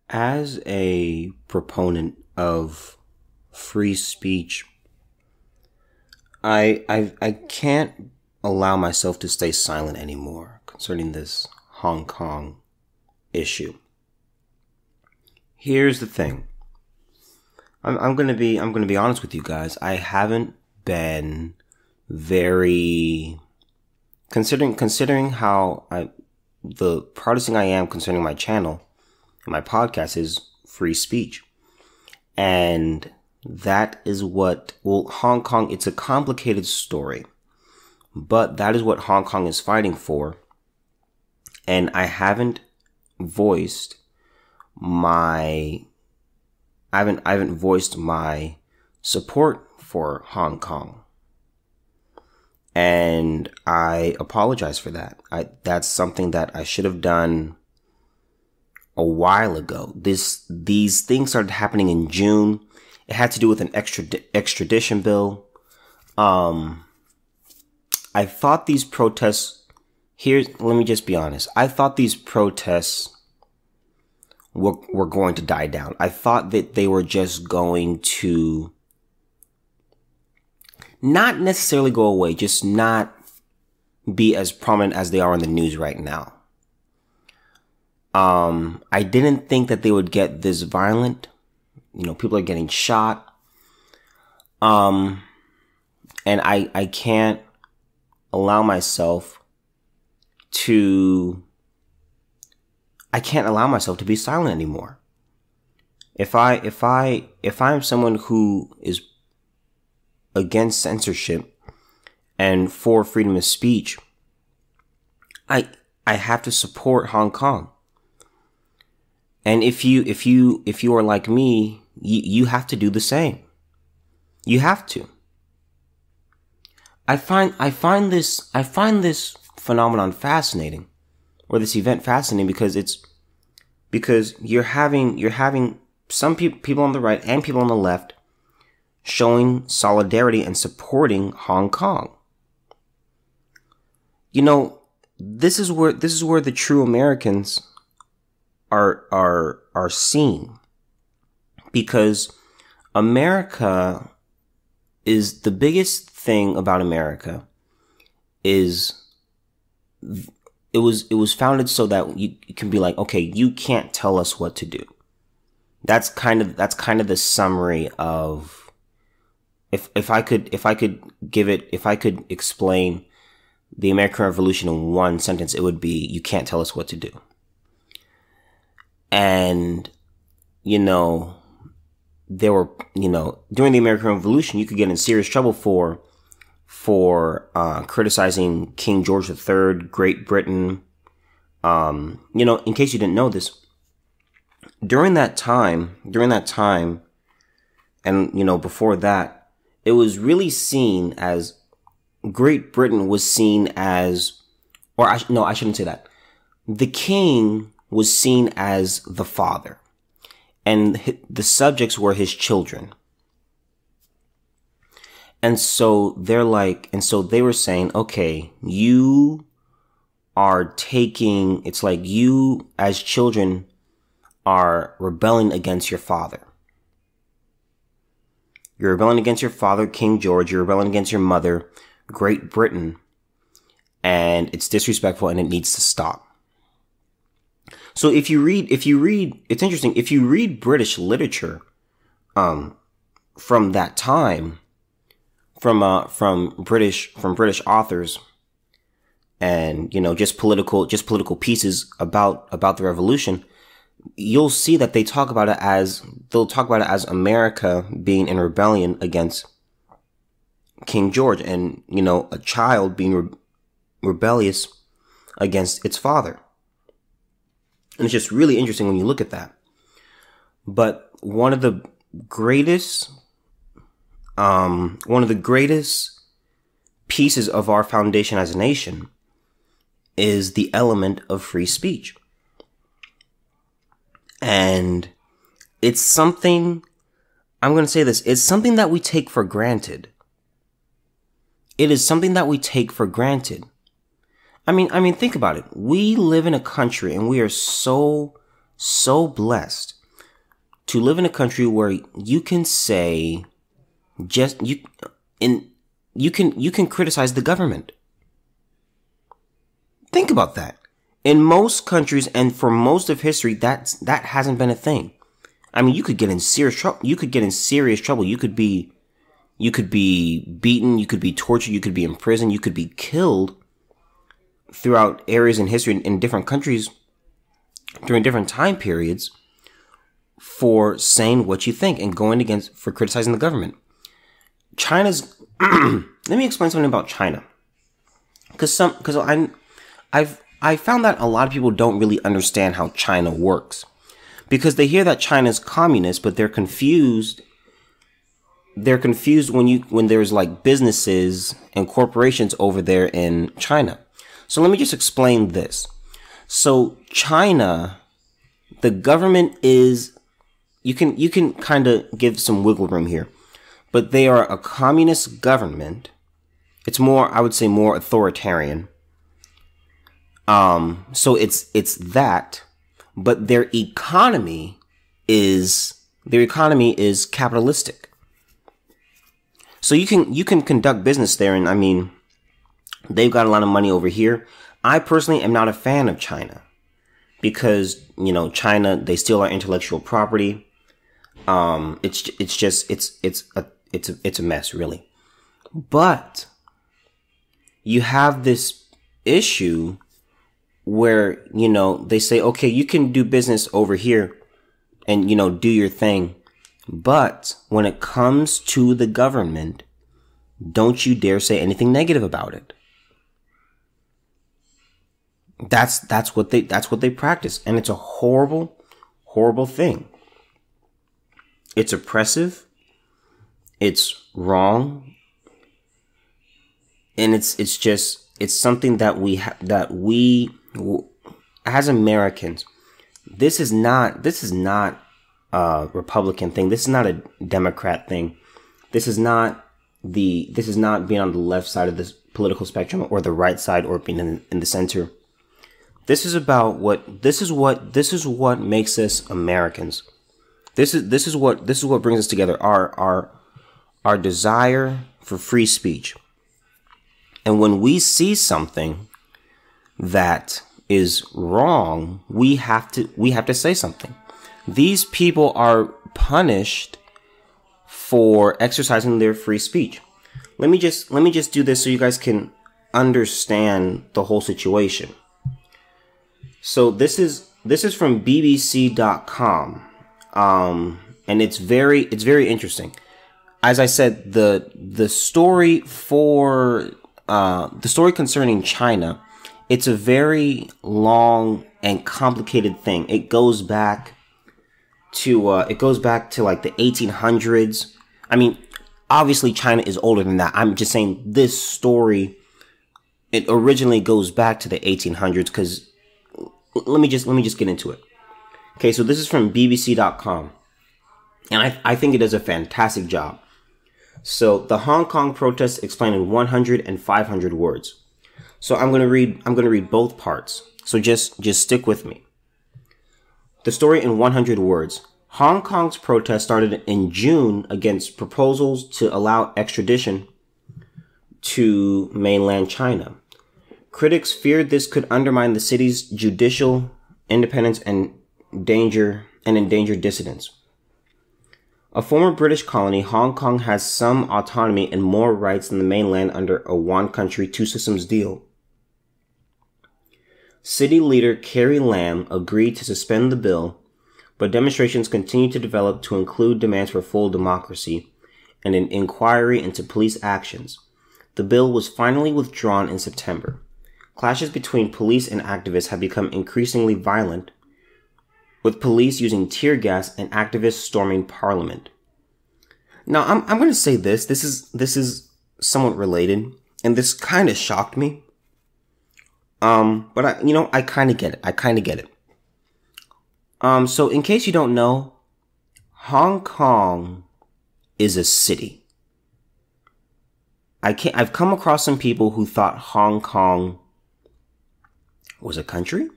As a proponent of free speech, I can't allow myself to stay silent anymore concerning this Hong Kong issue. Here's the thing. I'm gonna be honest with you guys. I haven't been very considering how the proudest thing I am concerning my channel and my podcast is free speech. And that is Hong Kong, it's a complicated story, but that is what Hong Kong is fighting for. And I haven't voiced my support for Hong Kong. And I apologize for that. That's something that I should have done a while ago. These things started happening in June. It had to do with an extradition bill. I thought these protests, let me just be honest. I thought these protests were going to die down. I thought that they were just going to not necessarily go away, just not be as prominent as they are in the news right now. I didn't think that they would get this violent. People are getting shot. And I can't allow myself to be silent anymore. If I'm someone who is against censorship and for freedom of speech, I have to support Hong Kong. And if you are like me, you have to do the same. You have to. I find this phenomenon fascinating, or this event fascinating, because you're having some people on the right and people on the left showing solidarity and supporting Hong Kong. This is where the true Americans are seen, because America is the biggest thing about America is it was founded so that you can be like, okay, you can't tell us what to do. That's kind of the summary of, if I could explain the American Revolution in one sentence, it would be, you can't tell us what to do. And, there were, during the American Revolution, you could get in serious trouble for criticizing King George III, Great Britain. In case you didn't know this, during that time, and, before that, it was really seen as, Great Britain was seen as, I shouldn't say that. The king was seen as the father, and the subjects were his children. And so they were saying, okay, you are it's like you as children are rebelling against your father. You're rebelling against your father, King George. You're rebelling against your mother, Great Britain. And it's disrespectful and it needs to stop. So if you read, it's interesting. If you read British literature, from that time, from British authors, and, just political pieces about the revolution, you'll see that they'll talk about it as America being in rebellion against King George, and, a child being rebellious against its father. And it's just really interesting when you look at that. But one of the greatest pieces of our foundation as a nation is the element of free speech. And it's something, I'm going to say this, it's something that we take for granted. It is something that we take for granted. I mean, think about it. We live in a country and we are so blessed to live in a country where you can say you can criticize the government. Think about that. In most countries and for most of history, that hasn't been a thing. I mean, you could get in serious trouble. You could be beaten. You could be tortured. You could be in prison. You could be killed throughout areas in history in different countries during different time periods for saying what you think and for criticizing the government. China's, let me explain something about China. I found that a lot of people don't really understand how China works, because they hear that China's communist, but they're confused. They're confused when there's like businesses and corporations over there in China. So let me just explain this. So China, the government is, you can kind of give some wiggle room here, but they are a communist government. It's more, I would say, more authoritarian. So it's that, but their economy is capitalistic. So you can conduct business there, and I mean, they've got a lot of money over here. I personally am not a fan of China because, China, they steal our intellectual property. It's a mess, really. But you have this issue where, they say, okay, you can do business over here and, do your thing. But when it comes to the government, don't you dare say anything negative about it. That's what they practice. And it's a horrible, horrible thing. It's oppressive. It's wrong. And it's something that we as Americans, this is not a Republican thing. This is not a Democrat thing. This is not being on the left side of this political spectrum or the right side or being in the center. This is what makes us Americans. This is what brings us together. Our desire for free speech. And when we see something that is wrong, we have to say something. These people are punished for exercising their free speech. Let me just do this so you guys can understand the whole situation. So this is from BBC.com. And it's very interesting. As I said, the story concerning China, it's a very long and complicated thing. It goes back to like the 1800s. I mean, obviously China is older than that. I'm just saying this story, it originally goes back to the 1800s because let me just get into it. Okay, so this is from BBC.com, and I think it does a fantastic job. So the Hong Kong protests explained in 100 and 500 words. So I'm going to read both parts. So just stick with me. The story in 100 words. Hong Kong's protest started in June against proposals to allow extradition to mainland China. Critics feared this could undermine the city's judicial independence and endanger dissidents. A former British colony, Hong Kong has some autonomy and more rights than the mainland under a one-country, two-systems deal. City leader Carrie Lam agreed to suspend the bill, but demonstrations continue to develop to include demands for full democracy and an inquiry into police actions. The bill was finally withdrawn in September. Clashes between police and activists have become increasingly violent, with police using tear gas and activists storming Parliament. Now, I'm going to say this. This is somewhat related, and this kind of shocked me. But I kind of get it. So in case you don't know, Hong Kong is a city. I've come across some people who thought Hong Kong was a country,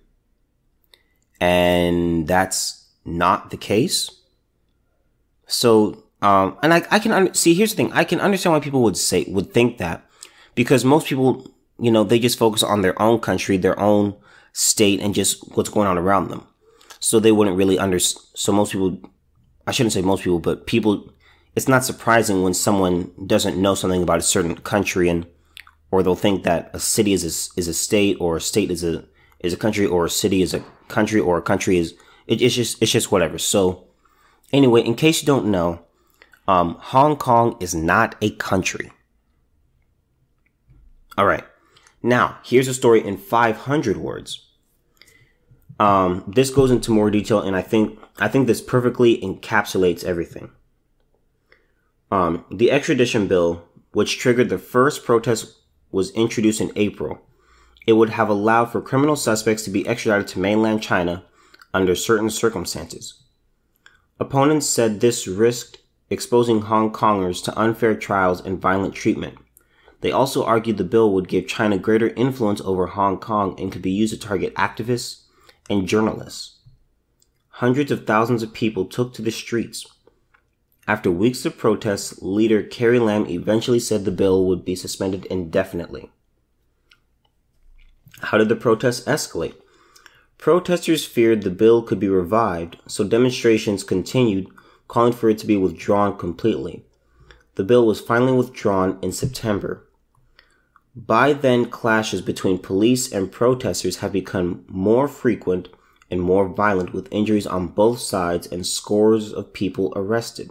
and that's not the case. So, and I can see. Here's the thing: I can understand why people would think that, because most people, they just focus on their own country, their own state, and just what's going on around them. So they wouldn't really So most people, I shouldn't say most people, but people, it's not surprising when someone doesn't know something about a certain country, or they'll think that a city is a state, or a state is a country, or a city is a country, or a country is it's just whatever. So anyway, in case you don't know, Hong Kong is not a country. All right. Now, here's a story in 500 words. This goes into more detail, and I think this perfectly encapsulates everything. The extradition bill, which triggered the first protest, was introduced in April. It would have allowed for criminal suspects to be extradited to mainland China under certain circumstances. Opponents said this risked exposing Hong Kongers to unfair trials and violent treatment. They also argued the bill would give China greater influence over Hong Kong and could be used to target activists and journalists. Hundreds of thousands of people took to the streets. After weeks of protests, leader Carrie Lam eventually said the bill would be suspended indefinitely. How did the protests escalate? Protesters feared the bill could be revived, so demonstrations continued, calling for it to be withdrawn completely. The bill was finally withdrawn in September. By then, clashes between police and protesters have become more frequent and more violent, with injuries on both sides and scores of people arrested.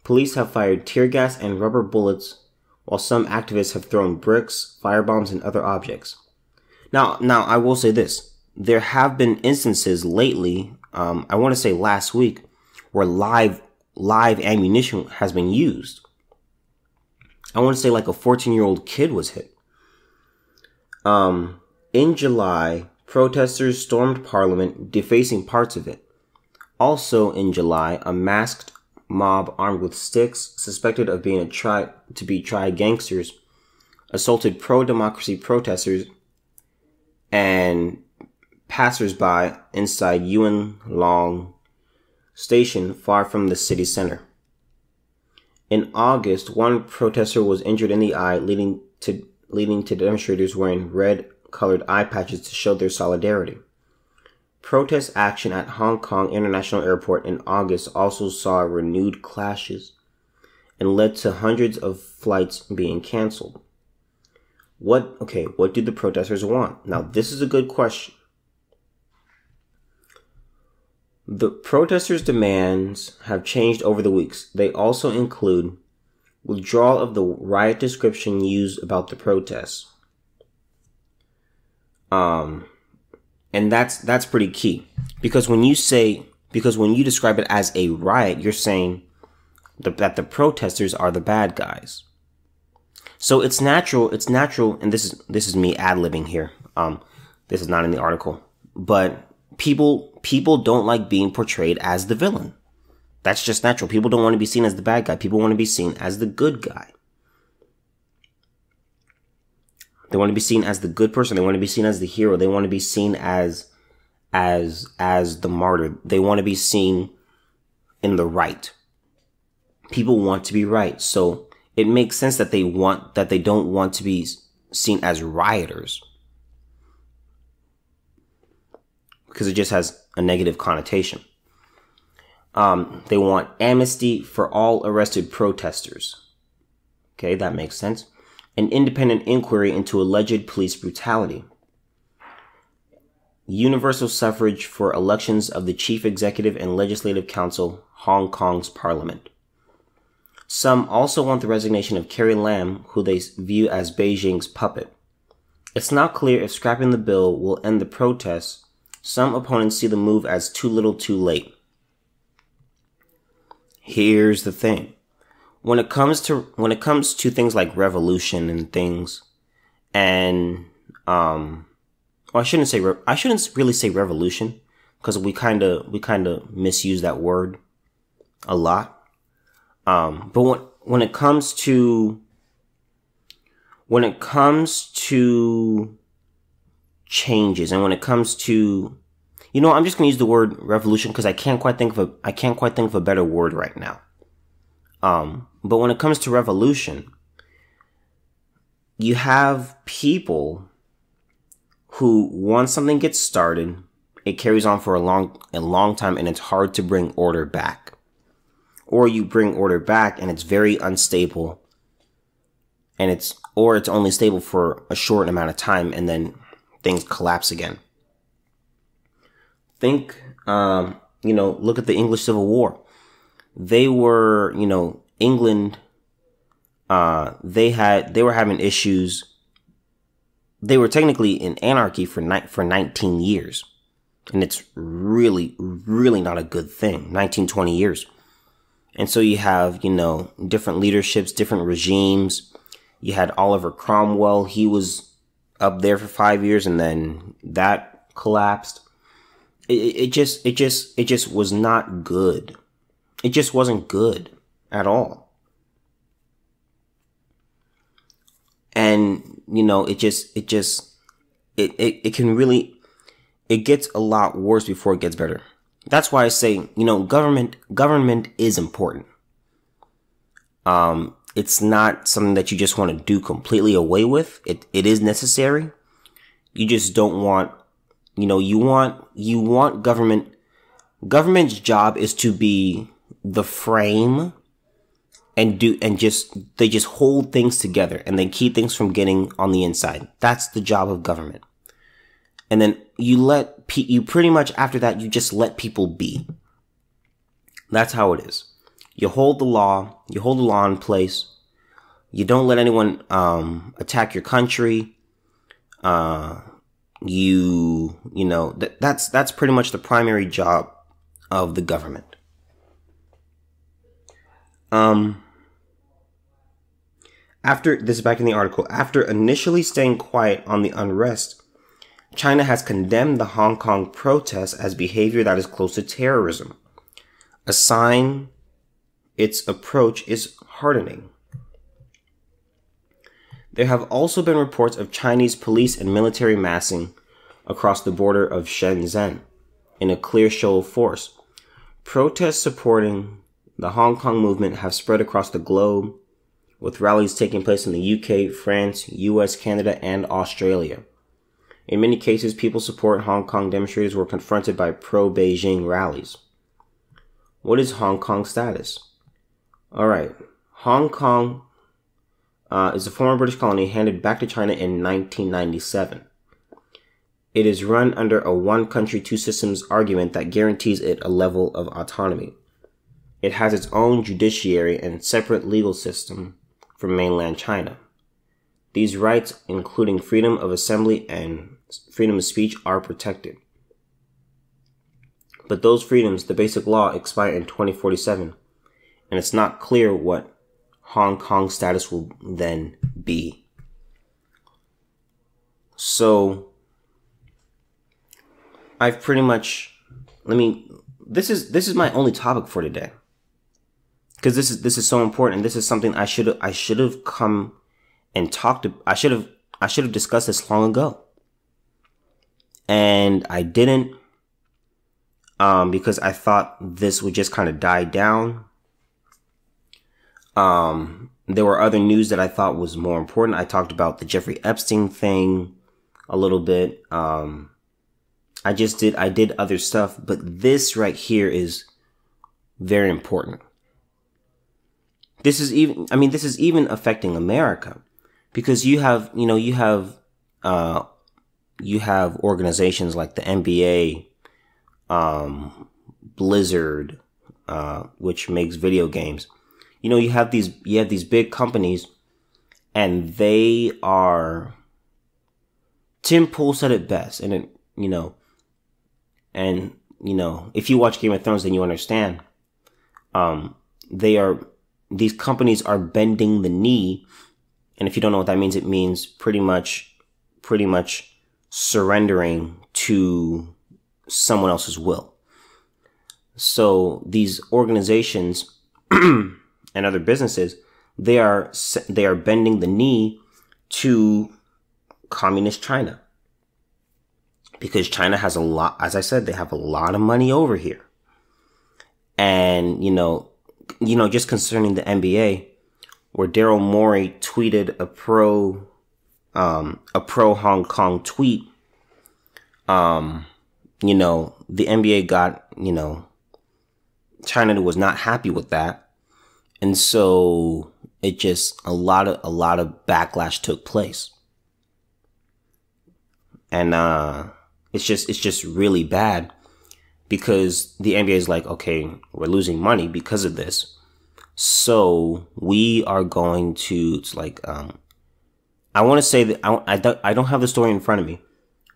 Police have fired tear gas and rubber bullets, while some activists have thrown bricks, firebombs, and other objects. Now, I will say this. There have been instances lately, I want to say last week, where live ammunition has been used. I want to say like a 14-year-old kid was hit. In July, protesters stormed Parliament, defacing parts of it. Also in July, a masked mob armed with sticks, suspected of being triad gangsters, assaulted pro-democracy protesters and passers-by inside Yuen Long Station, far from the city center. In August, one protester was injured in the eye, leading to demonstrators wearing red-colored eye patches to show their solidarity. Protest action at Hong Kong International Airport in August also saw renewed clashes and led to hundreds of flights being canceled. What do the protesters want? Now, this is a good question. The protesters' demands have changed over the weeks. They also include withdrawal of the riot description used about the protests. And that's pretty key, because when you describe it as a riot, you're saying that the protesters are the bad guys. So it's natural, and this is me ad-libbing here. This is not in the article, but people don't like being portrayed as the villain. That's just natural. People don't want to be seen as the bad guy. People want to be seen as the good guy. They want to be seen as the good person. They want to be seen as the hero. They want to be seen as the martyr. They want to be seen in the right. People want to be right. So it makes sense that they don't want to be seen as rioters, because it just has a negative connotation. They want amnesty for all arrested protesters. Okay, that makes sense. An independent inquiry into alleged police brutality. Universal suffrage for elections of the Chief Executive and Legislative Council, Hong Kong's parliament. Some also want the resignation of Carrie Lam, who they view as Beijing's puppet. It's not clear if scrapping the bill will end the protests. Some opponents see the move as too little too late. Here's the thing. When it comes to things like revolution and things, and I shouldn't really say revolution, because we kind of misuse that word a lot. But when it comes to changes, and when it comes to I'm just going to use the word revolution because I can't quite think of a better word right now. But when it comes to revolution, you have people who, once something gets started, it carries on for a long time, and it's hard to bring order back. Or you bring order back and it's very unstable, and it's only stable for a short amount of time, and then things collapse again. Think, look at the English Civil War. They were, England, they were having issues. They were technically in anarchy for 19 years. And it's really, really not a good thing. 19, 20 years. And so you have, different leaderships, different regimes. You had Oliver Cromwell. He was up there for 5 years, and then that collapsed. It just was not good. It just wasn't good at all. And, it can really, it gets a lot worse before it gets better. That's why I say, government is important. It's not something that you just want to do completely away with. It is necessary. You just don't want, you want government. Government's job is to be the frame and they just hold things together and they keep things from getting on the inside. That's the job of government. And then you pretty much after that, you just let people be. That's how it is. You hold the law in place. You don't let anyone, attack your country. That's pretty much the primary job of the government. This is back in the article. After initially staying quiet on the unrest, China has condemned the Hong Kong protests as behavior that is close to terrorism, a sign its approach is hardening. There have also been reports of Chinese police and military massing across the border of Shenzhen in a clear show of force. Protests supporting the Hong Kong movement have spread across the globe, with rallies taking place in the UK, France, US, Canada, and Australia. In many cases, people supporting Hong Kong demonstrators were confronted by pro-Beijing rallies. What is Hong Kong's status? Alright, Hong Kong is a former British colony handed back to China in 1997. It is run under a one country, two systems argument that guarantees it a level of autonomy. It has its own judiciary and separate legal system from mainland China. These rights, including freedom of assembly and freedom of speech, are protected. But those freedoms, the basic law, expire in 2047, and it's not clear what Hong Kong's status will then be. So, I've pretty much, this is my only topic for today. Because this is so important. This is something I should have come and talked to. I should have discussed this long ago. And I didn't, because I thought this would just kind of die down. There were other news that I thought was more important. I talked about the Jeffrey Epstein thing a little bit. I did other stuff, but this right here is very important. This is even affecting America, because you have organizations like the NBA, Blizzard, which makes video games. You have these big companies, and they are, Tim Pool said it best, and if you watch Game of Thrones, then you understand. These companies are bending the knee, and if you don't know what that means, it means pretty much surrendering to someone else's will. So these organizations and other businesses, they are bending the knee to communist China. because China has a lot, as I said, they have a lot of money over here. And, just concerning the NBA, where Daryl Morey tweeted a pro Hong Kong tweet, the NBA got, China was not happy with that. And so it just, a lot of backlash took place. And, it's just really bad, because the NBA is like, okay, we're losing money because of this. So we are going to, it's like, I want to say that I don't have the story in front of me,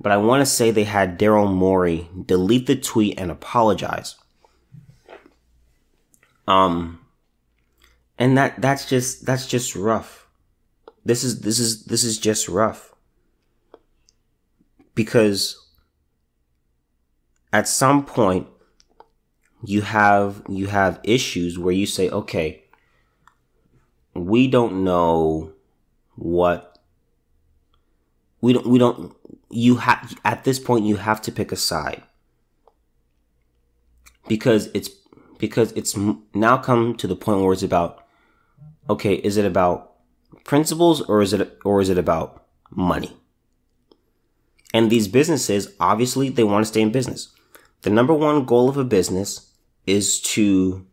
but I want to say they had Daryl Morey delete the tweet and apologize. And that's just rough. This is just rough. Because at some point you have issues where you say, okay, we don't know what at this point you have to pick a side, because it's now come to the point where it's about, okay, is it about principles or is it about money? And these businesses, obviously, they want to stay in business. The number one goal of a business is to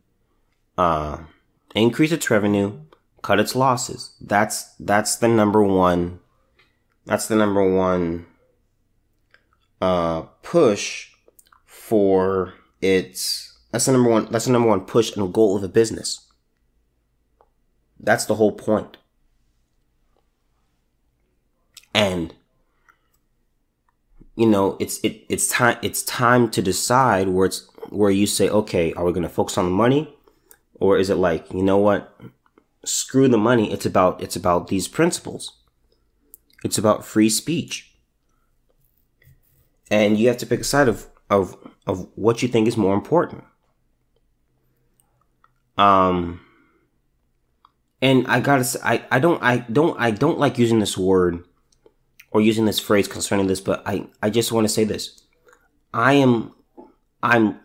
increase its revenue, cut its losses. That's the number one. That's the number one push for its. That's the number one. That's the number one push and goal of a business. That's the whole point. And it's time to decide where you say, okay, are we going to focus on the money, or is it like, you know what, screw the money. It's about these principles. It's about free speech, and you have to pick a side of what you think is more important. And I gotta say, I don't like using this word or using this phrase concerning this, but I just want to say this. I'm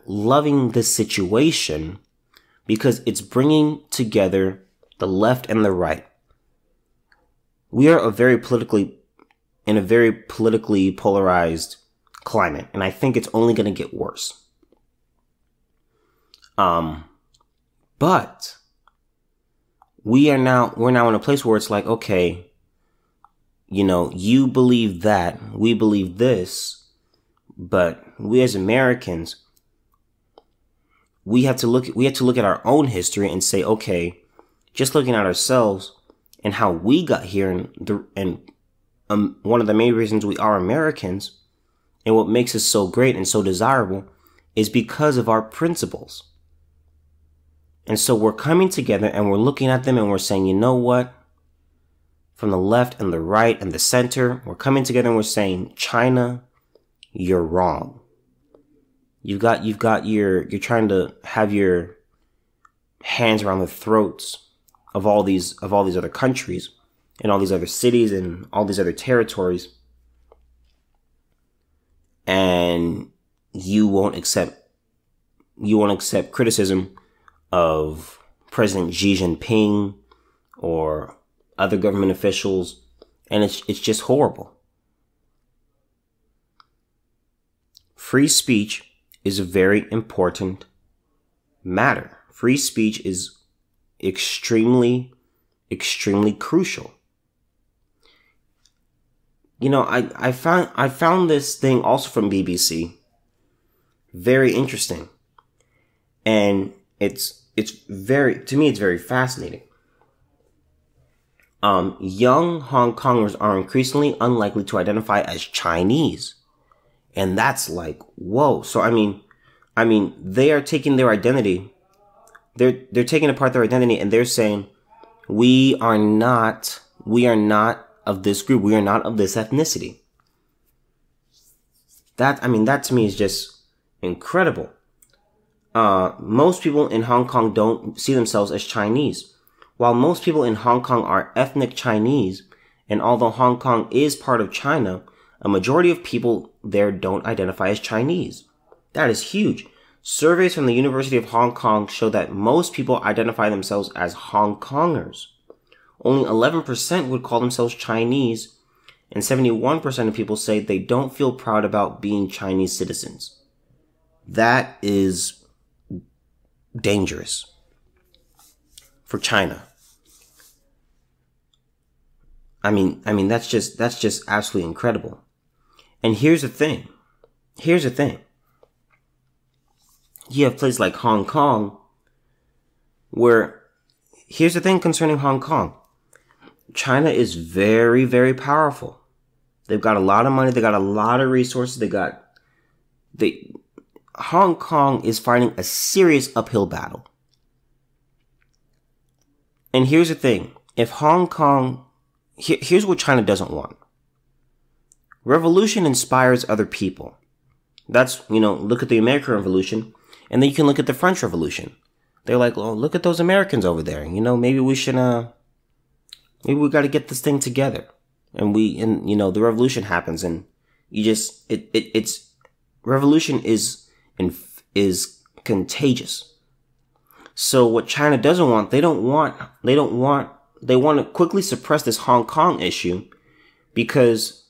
loving this situation because it's bringing together the left and the right. We are in a very politically polarized climate, and I think it's only going to get worse. But we're now in a place where it's like, okay, you believe that, we believe this, but we as Americans, we have to look at our own history and say, okay, just looking at ourselves and how we got here, and one of the main reasons we are Americans and what makes us so great and so desirable is because of our principles. And so we're coming together and we're looking at them and we're saying, you know what? From the left and the right and the center, we're coming together and we're saying, China, you're wrong. You're trying to have your hands around the throats of all these other countries and all these other cities and all these other territories. And you won't accept criticism of President Xi Jinping or other government officials, and it's just horrible. Free speech is a very important matter. Free speech is extremely, extremely crucial. I found this thing also from BBC very interesting, and it's very fascinating. Young Hong Kongers are increasingly unlikely to identify as Chinese. And that's like, whoa. So, I mean, they are taking their identity. They're taking apart their identity and they're saying, we are not of this group. We are not of this ethnicity. That to me is just incredible. Most people in Hong Kong don't see themselves as Chinese. While most people in Hong Kong are ethnic Chinese, and although Hong Kong is part of China, A majority of people there don't identify as Chinese. That is huge. Surveys from the University of Hong Kong show that most people identify themselves as Hong Kongers. Only 11% would call themselves Chinese, and 71% of people say they don't feel proud about being Chinese citizens. That is dangerous for China. I mean, that's just absolutely incredible. And here's the thing. You have places like Hong Kong where, here's the thing concerning Hong Kong. China is very, very powerful. They've got a lot of money. They got a lot of resources. Hong Kong is fighting a serious uphill battle. And here's the thing. If Hong Kong, here's what China doesn't want. Revolution inspires other people. That's, look at the American Revolution, and then you can look at the French Revolution. They're like, oh, look at those Americans over there. Maybe we should, maybe we got to get this thing together. And the revolution happens, and revolution is contagious. So what China doesn't want, they want to quickly suppress this Hong Kong issue, because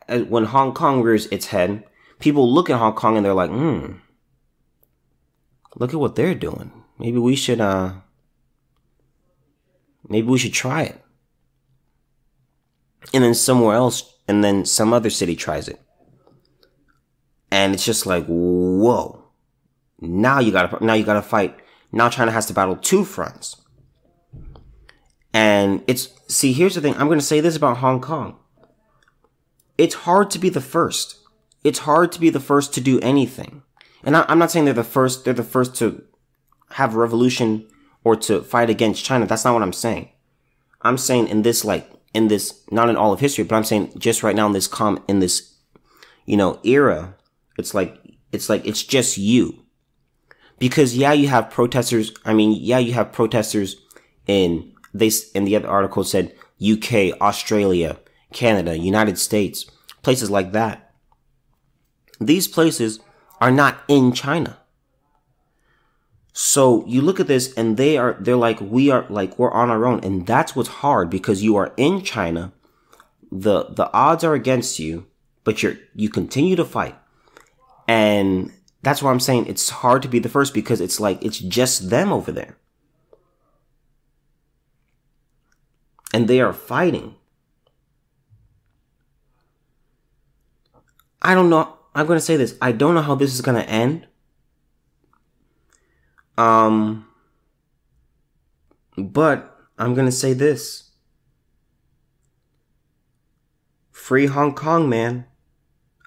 when Hong Kong rears its head, people look at Hong Kong and they're like, look at what they're doing. Maybe we should try it. And then somewhere else, and then some other city tries it. And it's just like, whoa. Now you gotta fight. Now China has to battle two fronts. And here's the thing. I'm going to say this about Hong Kong. It's hard to be the first. It's hard to be the first to do anything. And I'm not saying they're the first to have a revolution or to fight against China. That's not what I'm saying. I'm saying in this, not in all of history, but I'm saying just right now in this era, it's just you. Because you have protesters. You have protesters in the other article said UK, Australia, Canada, United States, places like that. These places are not in China. So you look at this and they're like, we're on our own. And that's what's hard, because you are in China. The odds are against you, but you continue to fight. And that's why I'm saying it's hard to be the first, because it's just them over there. And they are fighting. I don't know. I'm going to say this. I don't know how this is going to end. But I'm going to say this. Free Hong Kong, man.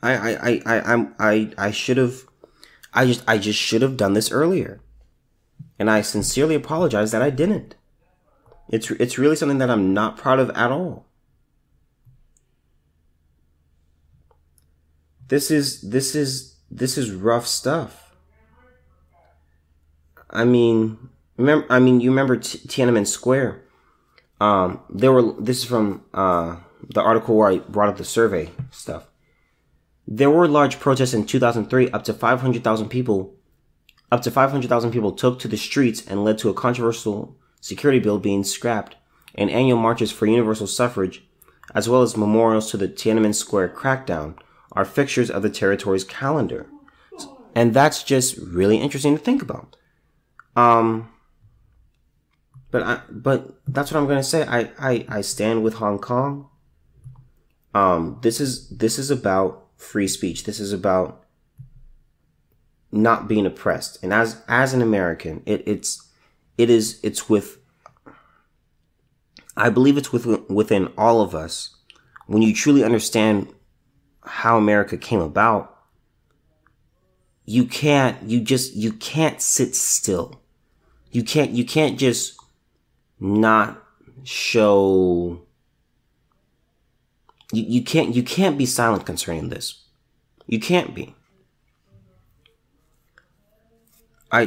I should have done this earlier. And I sincerely apologize that I didn't. It's really something that I'm not proud of at all. This is rough stuff. You remember Tiananmen Square? This is from the article where I brought up the survey stuff. There were large protests in 2003. Up to 500,000 people took to the streets and led to a controversial security bill being scrapped, and annual marches for universal suffrage, as well as memorials to the Tiananmen Square crackdown, are fixtures of the territory's calendar. And that's just really interesting to think about. But that's what I'm going to say. I stand with Hong Kong. This is about free speech. This is about not being oppressed. And as an American, I believe it's within all of us. When you truly understand how America came about, you can't sit still. You can't just not show. You can't be silent concerning this. You can't be. I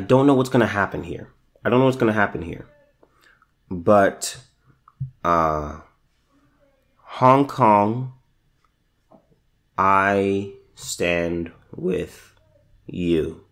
don't know what's gonna happen here. But Hong Kong I stand with you.